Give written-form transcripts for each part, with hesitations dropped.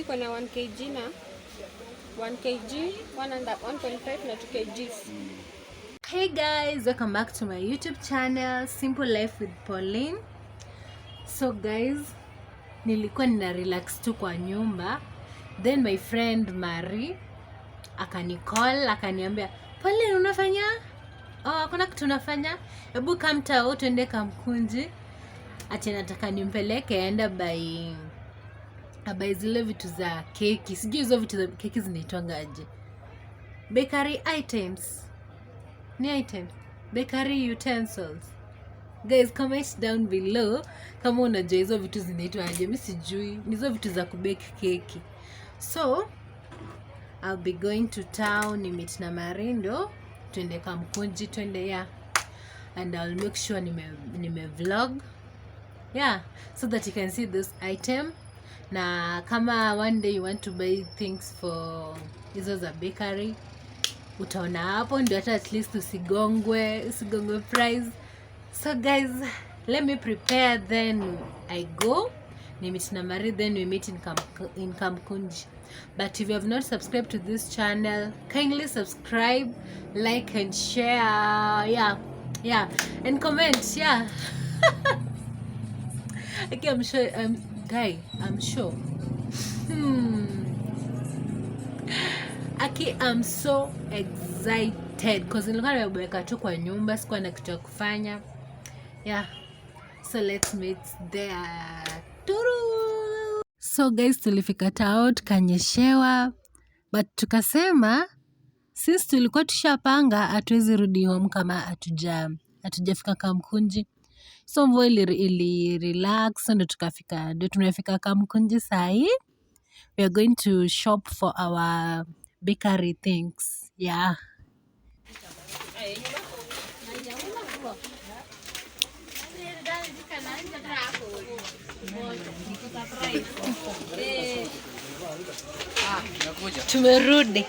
iko na 1 kg na 1 kg, 1.5 na 2 kgs. Hey guys, welcome back to my YouTube channel, Simple Life with Pauline. So guys, nilikuwa nina relax tu kwa nyumba. Then my friend Mary akanicall, akaniambia, "Pauline, unafanya? Kuna kitu unafanya? Hebu come tao tuende Kamukunji." Ati nataka nimpeleke aenda by zile vitu za keki. Sijui hizo vitu za keki zinaitwanga aje. Bakery items. Ni items. Bakery utensils. Guys, comment down below kama unajua hizo vitu zinaitwa aje. Mimi sijui. Ni hizo vitu za kubake keki. So, I'll be going to town, ni meet na Marindo, tuende Kamukunji, tuende and I'll make sure nime vlog. Yeah, so that you can see this item. Na kama one day you want to buy things for hizo za bakery, utaona hapo ndio hata at least usigongwe price. So guys, let me prepare, then I go. Ni meet na Mari, then we meet in Kamukunji. But if you have not subscribed to this channel, kindly subscribe, like and share. Yeah, and comment. Yeah. Okay, I'm sure. I'm sure. Aki, I'm so excited because nilikuwa nimeweka tu kwa nyumba, sikuwa na kitu ya kufanya. Yeah. So let's meet there. Turu! So guys, tulifika tao, tukanyeshewa, but tukasema since tulikuwa tushapanga hatuwezi rudi home kama hatujafika Kamukunji. So mvua ili relax, ndio tumefika Kamukunji sahi. We are going to shop for our bakery things. Yeah. Tumerudi.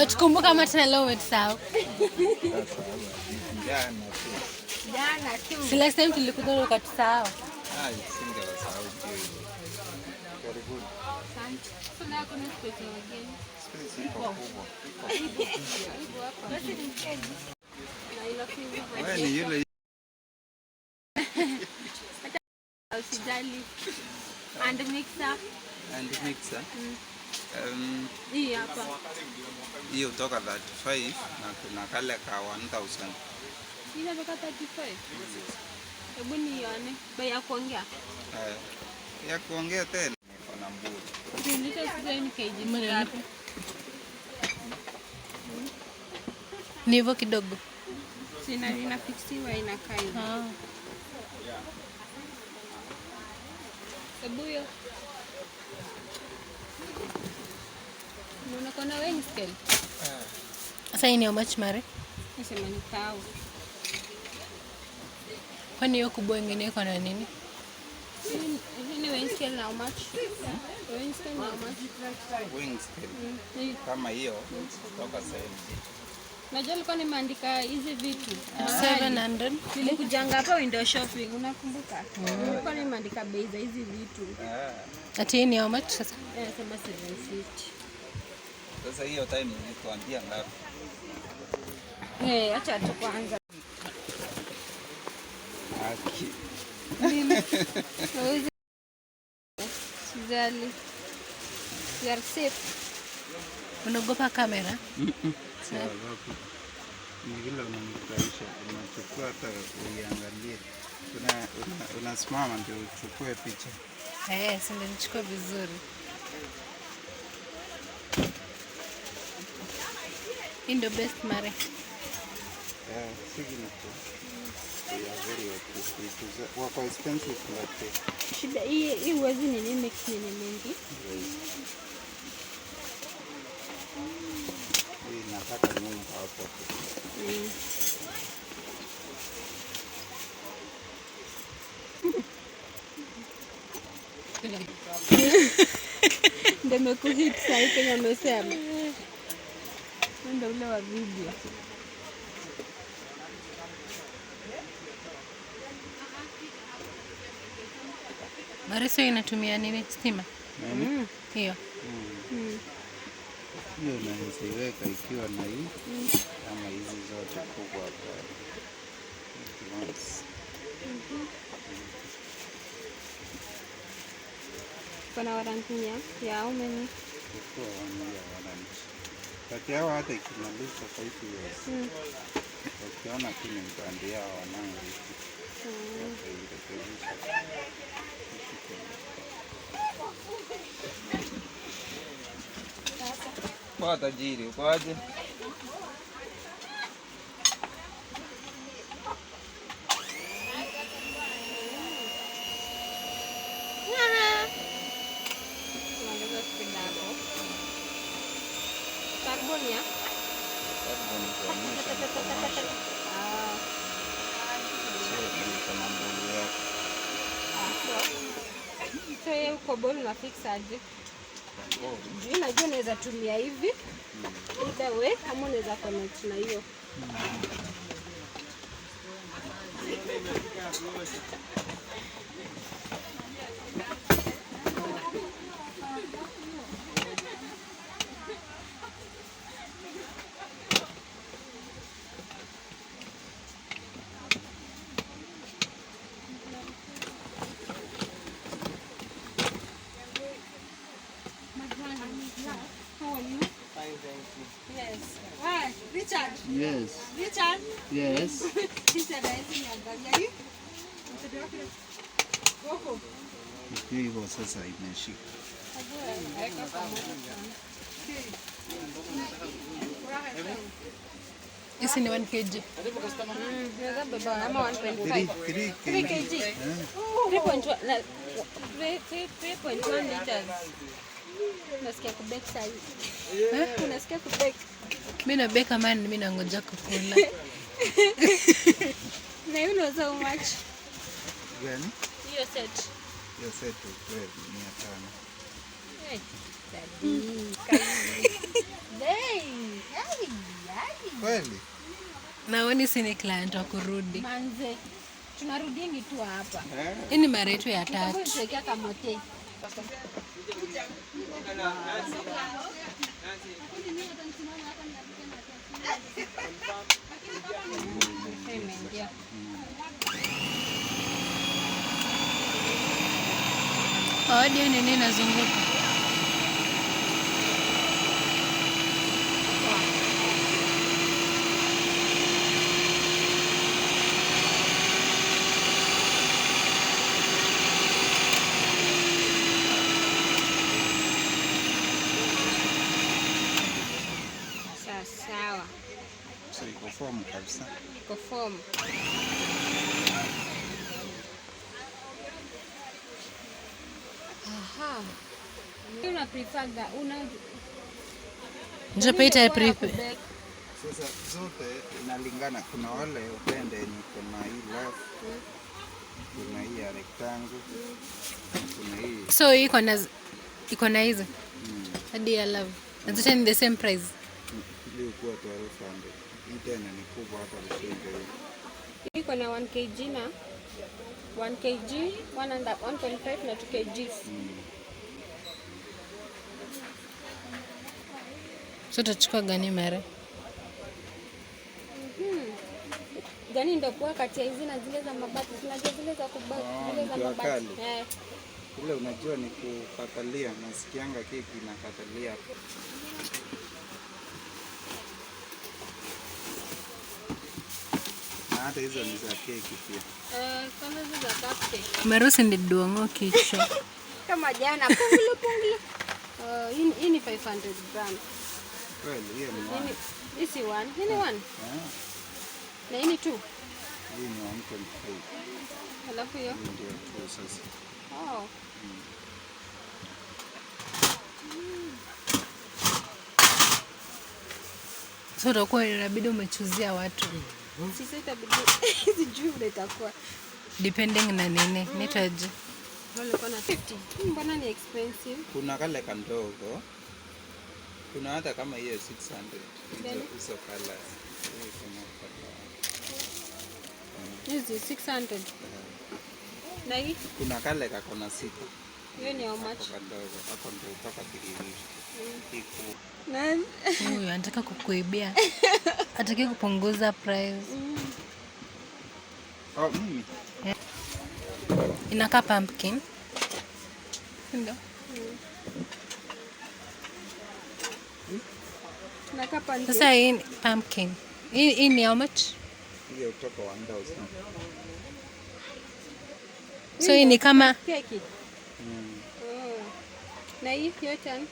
Tukumbuka kama tena leo umetusahau. Jana tu. Si last time tulikuwa ukatusahau. Singesahau tu. Karibuni. Asante. Kuna space nyingine. Space iko kubwa. Basi ni mchezo. Na ila fizi. Wewe ni yule. Usijali. And mixer. Hii hapa. Hiyo kutoka 35 na kale ka 1000. Hii hapa 35. Hebu nione bei ya kuongea. Ya kuongea tena. Kuna mburi. Nilita sasa kg ngapi? Ni hivyo kidogo. Ina fixiwa inakaa hivyo. Hebu hiyo. Unaona wengi scale. Sasa hii ni how much Mari? Nasema ni tao. Kwani hiyo kubwa ingine iko na nini? Ni weighing scale how much? Weighing scale how much? Weighing scale. Kama hiyo kutoka 70. Najua nilikuwa nimeandika hizi vitu 700. Nilikujanga hapa window shopping, unakumbuka? Nilikuwa nimeandika bei za hizi vitu. Ati ni how much sasa? Sema 750. Sasa hiyo time nilikuambia ngapi? Acha tu kwanza. Aki. Sijali. You are safe. Unaogopa kamera? Sababu ni vile unanifurahisha, unachukua hata uiangalie. Unasimama ndio uchukue picha. Si ndio nichukue vizuri. In the best Mari. Signature. They are very expensive. Wako expensive like Shida hii huwezi nini mix nini mingi. Hii nataka nyumba hapo. Ndio mekuhit sasa Kenya amesema. Ndio ule wa video. Mariso inatumia nini? Stima? Hiyo. Hiyo unaweza iweka ikiwa na hii kama hizi zote kubwa hapa. Kuna warranty ya how many? Kwa warranty. Kati yao hata ikimaliza 5 years. Ukiona tu ni brand yao wanangu. Kwa tajiri, uko aje? Carbon ya? Carbon kwa mwisho. So yeye uko ball na fix aje? Juu najua naweza tumia hivi. Either way, kama unaweza connect na hiyo. How are you? Fine, thank you. Yes. Hi, Richard. Yes. Richard. Yes. Richard angalia. Wako. Hivyo sasa imeshika. Isi ni 1 kg. Naweza beba ama 1.5. 3 3 kg. 3.1 liters. Unasikia kubake sahi. Unasikia kubake. Mimi na beka man, mimi nangoja kukula. Na you know so much. Gani? Hiyo set. Hiyo set kweli 500. Hey. Daddy. Kweli? Naoni si ni client wa kurudi. Manze. Tunarudingi tu hapa. Hii ni mara yetu ya 3. Tuwekea kamote. Audio nini nazunguka? Sawa. So iko form kabisa. Iko form. Aha. Una prefer Njapita prepare. Sasa zote inalingana, kuna wale upende niko na hii love, kuna hii ya rectangle, kuna hii. So iko na hizo. Hadi ya love. Na zote ni the same price. Ile kwa 1200. Hii tena ni kubwa hata kushinda hii. iko na 1 kg na 1 kg, 1.5 na 2 kg. So tutachukua gani mara? Gani ndio kwa kati ya hizi na zile za mabati, zinajua zile za kubaki, zile za mabati. Ile unajua ni kukatalia, nasikianga keki inakatalia. Na hata hizo ni za keki pia. Kama hizo za cupcake. Marusi ndi duongo kichwa. Kama jana pungile. Hii ni 500 grams. Kweli, hiyo ni one. Hii si one. Hii ni one. Na hii ni 2. Hii ni 1.5. Alafu hiyo? Hii ndio tu sasa. Oh. So utakuwa inabidi umechuzia watu. Sisi itabidi sijui vile itakuwa. Depending na nini, nitaje. Wale kuna 50. Mbona ni expensive? Kuna kale kandogo. Kuna hata kama hiyo 600. Hizo color. Hizi 600. Na hii? Kuna kale kako na sita. Hiyo ni how much? Kadogo. Hapo ndio utaka kidirishi. Nani? Huyu anataka kukuibia. Hataki kupunguza price. Oh, mimi. Yeah. Inakaa pumpkin. Ndio. Inakaa pumpkin. Sasa hii ni pumpkin. Hii ni how much? Hiyo kutoka 1000. So hii ni kama keki. Na hii yote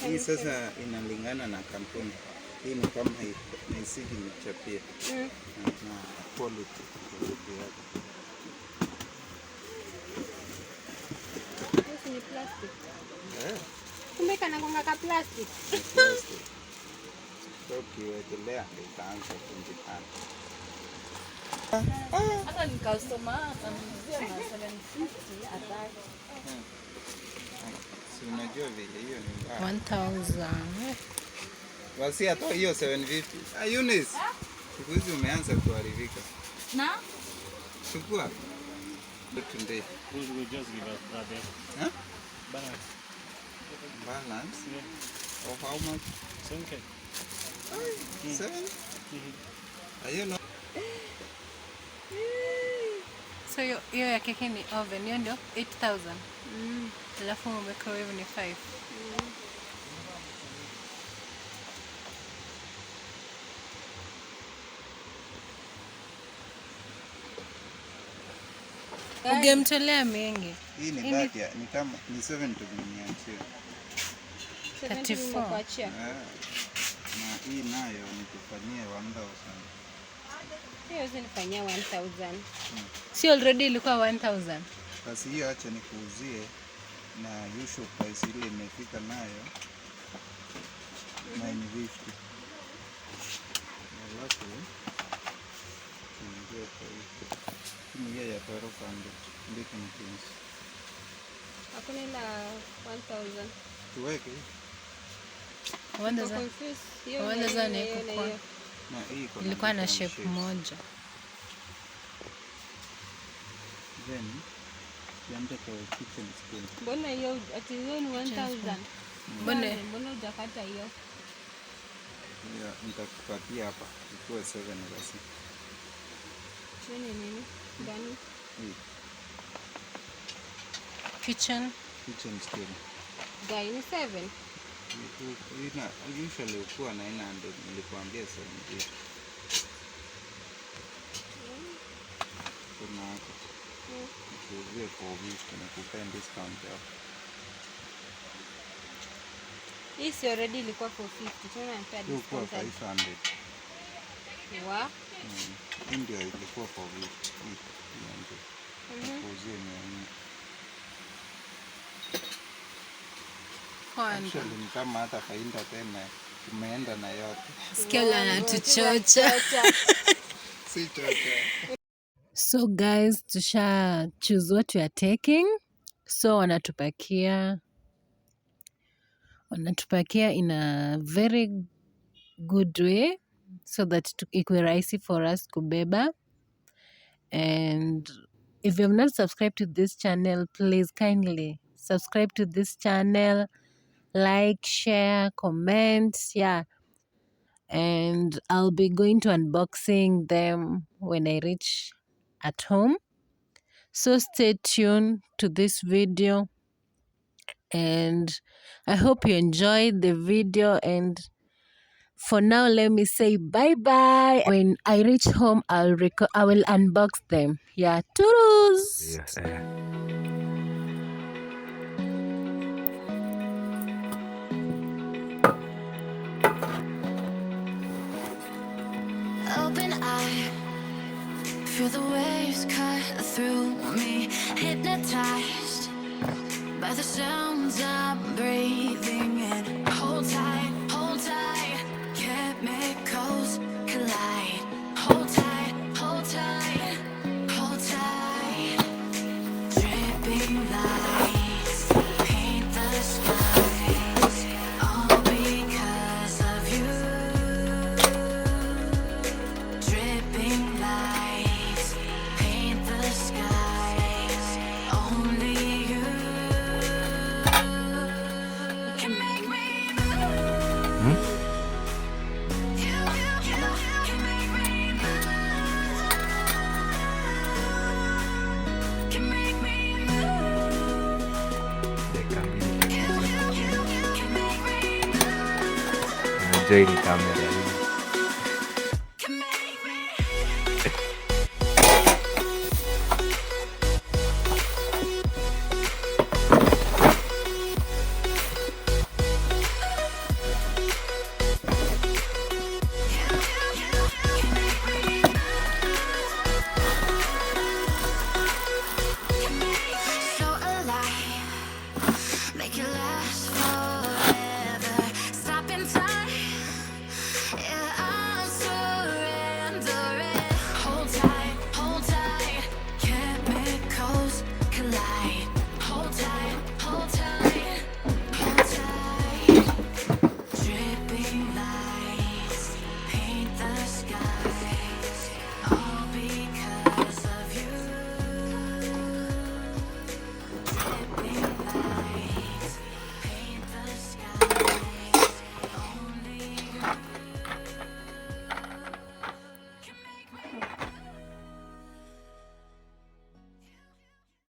hii sasa inalingana na kampuni. Hii ni kama ni signature pia. Na quality yake. Hii ni plastic. Eh. Kumbe kana kwa plastic. Plastic. So ukiwekelea itaanza kunjikana. Hata ni customer atamuzia na 750 ataki. Si unajua vile hiyo ni mbaya. 1000. Wasi hata hiyo 750. Eunice. Siku hizi umeanza kuharibika. Na? Chukua. Today. We just give us that day. Huh? Balance. Balance? Yeah. Of how much? 7K. 7? Are you not? So hiyo ya keki ni oven, hiyo ndio 8000. Alafu microwave ni 5. Ungemtolea mengi. Hii ni bati ya, ni kama ni 7 to 34. Kuachia. Na hii nayo nikufanyia 1000. Hiyo zinifanyia 1000. Si already ilikuwa 1000. Basi hiyo acha nikuuzie na usual price ile imefika nayo 950. Alafu tuingie kwa hii. Hii ya 1200 ndio tunataka. Hakuna ila 1000. Tuweke 1000. Confused. Hiyo 1000 ni iko kwa. na hii iko Ilikuwa na different shape shapes. moja. Then tuende kwa kitchen spoon. Mbona hiyo ati hiyo ni 1000? Mbona hujakata hiyo? Yeah, nitakupatia hapa ikuwe 7 basi. Chini nini? Ndani. Hii Kitchen. spoon. Guy ni 7. Ina usually ukuwa na 900, nilikwambia 70. Kuna hapo. Nikuuzie kwa wiki na kupea discount hapo. Hii si already ilikuwa 450. Tunapea Ilikuwa discount. 500. Wa? Hii ndio ilikuwa kwa wiki. Nikuuzie 400. Actually ni kama hata faida tena umeenda na yote. Sikia anatuchocha. Si chocha. So guys, tusha choose what we are taking. So wanatupakia in a very good way so that ikuwe rahisi for us kubeba. And if you have not subscribed to this channel, please kindly subscribe to this channel, like, share, comment, yeah. And I'll be going to unboxing them when I reach at home. So stay tuned to this video, and I hope you enjoyed the video. And for now, let me say bye bye. When I reach home, I will unbox them. Yeah, toodles. Yes. Open eye, feel the waves cut through me, hypnotized by the sounds I'm breathing in. Hold tight, chemicals collide. Hold tight, hold tight, hold tight. Dripping lights paint the skies, all because of you. Dripping lights paint enjoy ni camera.